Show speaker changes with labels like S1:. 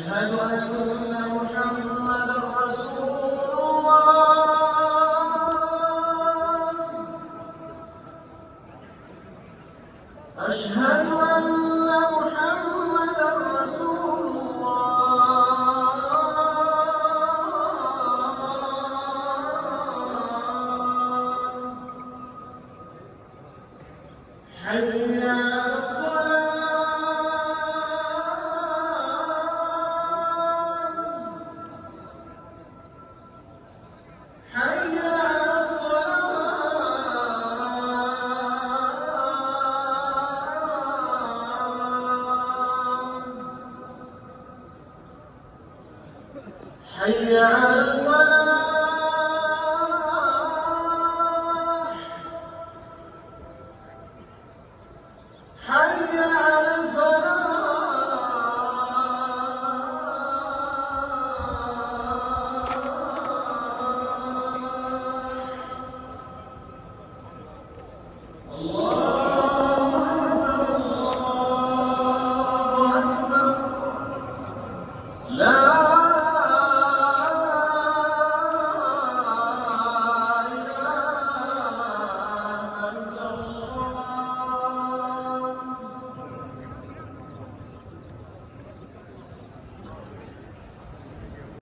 S1: أشهد أن محمدًا رسول الله. أشهد أن محمدًا رسول الله. حي على الصلاة. حي على الصلاة. حي على الفلاح. حي على الفلاح. الله